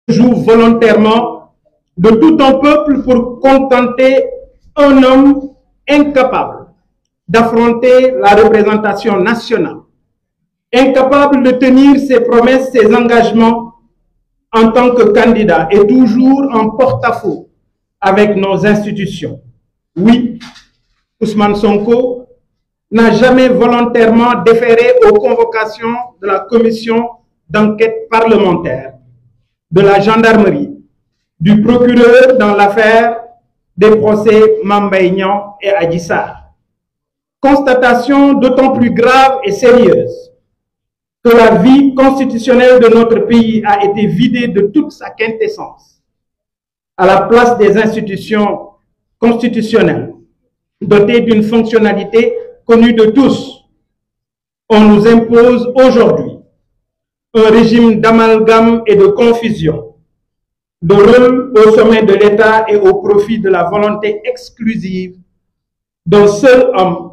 joue volontairement de tout un peuple pour contenter un homme incapable d'affronter la représentation nationale, incapable de tenir ses promesses, ses engagements en tant que candidat et toujours en porte-à-faux avec nos institutions. Oui, Ousmane Sonko n'a jamais volontairement déféré aux convocations de la commission d'enquête parlementaire, de la gendarmerie, du procureur dans l'affaire des procès Mame Mbaye Niang et Adji Sarr. Constatation d'autant plus grave et sérieuse que la vie constitutionnelle de notre pays a été vidée de toute sa quintessence. À la place des institutions constitutionnelles, dotées d'une fonctionnalité connue de tous, on nous impose aujourd'hui un régime d'amalgame et de confusion, de rôle au sommet de l'État et au profit de la volonté exclusive d'un seul homme,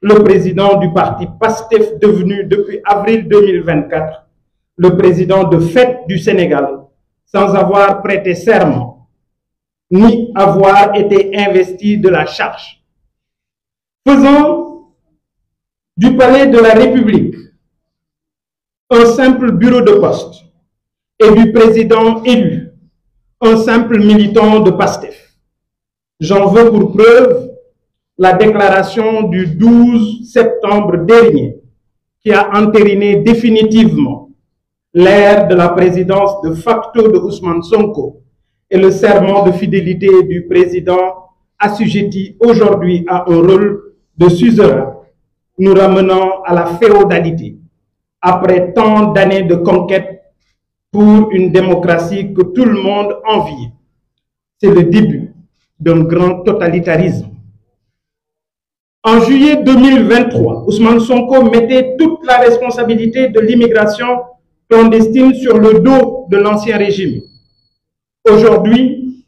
le président du parti PASTEF, devenu depuis avril 2024 le président de fait du Sénégal, sans avoir prêté serment, ni avoir été investi de la charge. Faisant du palais de la République un simple bureau de poste et du président élu un simple militant de PASTEF. J'en veux pour preuve la déclaration du 12 septembre dernier qui a entériné définitivement l'ère de la présidence de facto de Ousmane Sonko et le serment de fidélité du président assujetti aujourd'hui à un rôle de suzerain, nous ramenant à la féodalité après tant d'années de conquête pour une démocratie que tout le monde envie. C'est le début d'un grand totalitarisme. En juillet 2023, Ousmane Sonko mettait toute la responsabilité de l'immigration clandestine sur le dos de l'ancien régime. Aujourd'hui,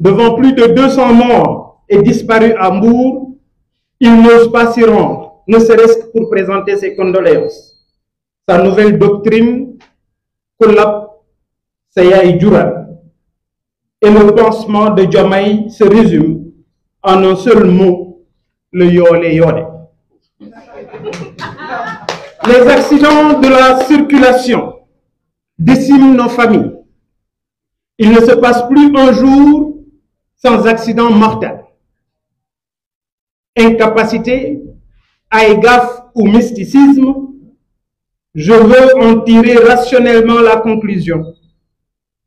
devant plus de 200 morts et disparus à Mbour, il n'ose pas s'y rendre, ne serait-ce que pour présenter ses condoléances. Sa nouvelle doctrine, Kulap Seyaï Djura, et le pansement de Diomaye se résume en un seul mot, le yole yole. Les accidents de la circulation déciment nos familles. Il ne se passe plus un jour sans accident mortel. Incapacité, aïgaf ou mysticisme, je veux en tirer rationnellement la conclusion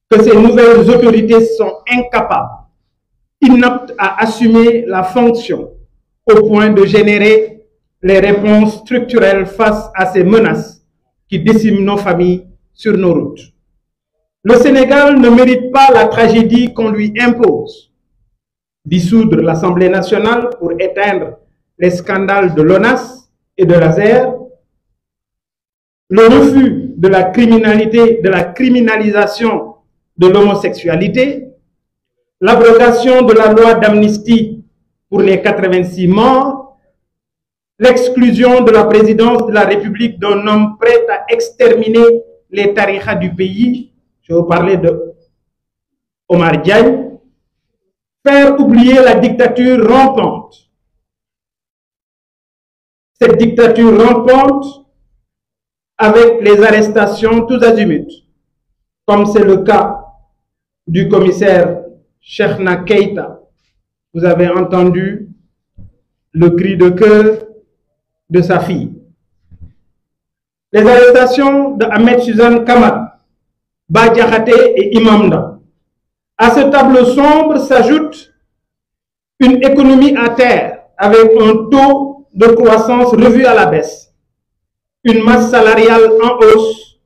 que ces nouvelles autorités sont incapables, inaptes à assumer la fonction au point de générer les réponses structurelles face à ces menaces qui déciment nos familles sur nos routes. Le Sénégal ne mérite pas la tragédie qu'on lui impose. Dissoudre l'Assemblée nationale pour éteindre les scandales de l'ONAS et de l'ASER, le refus de la criminalité, de la criminalisation de l'homosexualité, l'abrogation de la loi d'amnistie pour les 86 morts, l'exclusion de la présidence de la République d'un homme prêt à exterminer les tarikhas du pays, je vais vous parler de Omar Diagne, faire oublier la dictature rampante. Cette dictature rampante avec les arrestations tous azimuts, comme c'est le cas du commissaire Cheikhna Keïta. Vous avez entendu le cri de cœur de sa fille. Les arrestations de Ahmed Suzanne Kamara, Bah Diakhaté et Imamda. À ce tableau sombre s'ajoute une économie à terre avec un taux de croissance revu à la baisse, une masse salariale en hausse,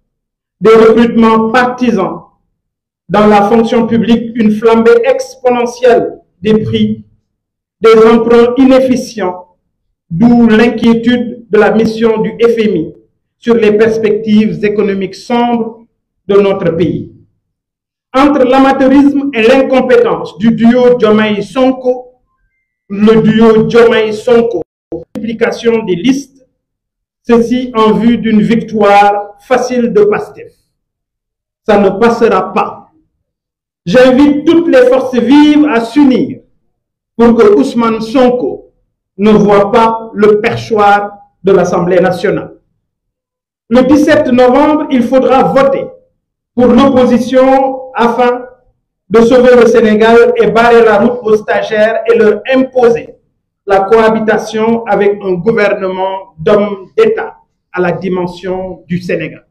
des recrutements partisans dans la fonction publique, une flambée exponentielle des prix, des emprunts inefficients, d'où l'inquiétude de la mission du FMI sur les perspectives économiques sombres de notre pays. Entre l'amateurisme et l'incompétence du duo Diomaye-Sonko, le duo Diomaye-Sonko, multiplication des listes, ceci en vue d'une victoire facile de PASTEF. Ça ne passera pas. J'invite toutes les forces vives à s'unir pour que Ousmane Sonko ne voit pas le perchoir de l'Assemblée nationale. Le 17 novembre, il faudra voter pour l'opposition afin de sauver le Sénégal et barrer la route aux stagiaires et leur imposer la cohabitation avec un gouvernement d'hommes d'État à la dimension du Sénégal.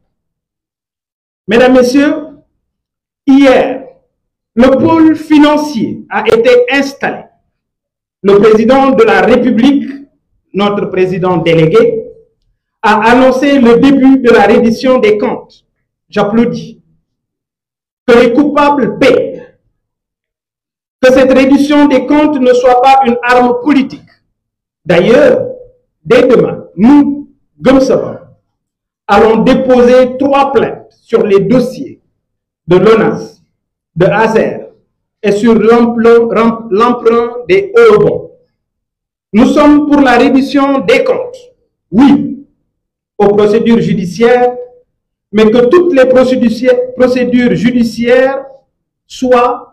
Mesdames, Messieurs, hier, le pôle financier a été installé. Le président de la République, notre président délégué, a annoncé le début de la reddition des comptes. J'applaudis. Que les coupables paient. Que cette reddition des comptes ne soit pas une arme politique. D'ailleurs, dès demain, nous, Gumsaba, allons déposer 3 plaintes sur les dossiers de l'ONAS, de Azer et sur l'emprunt des eurobonds. Nous sommes pour la reddition des comptes, oui, aux procédures judiciaires, mais que toutes les procédures judiciaires soient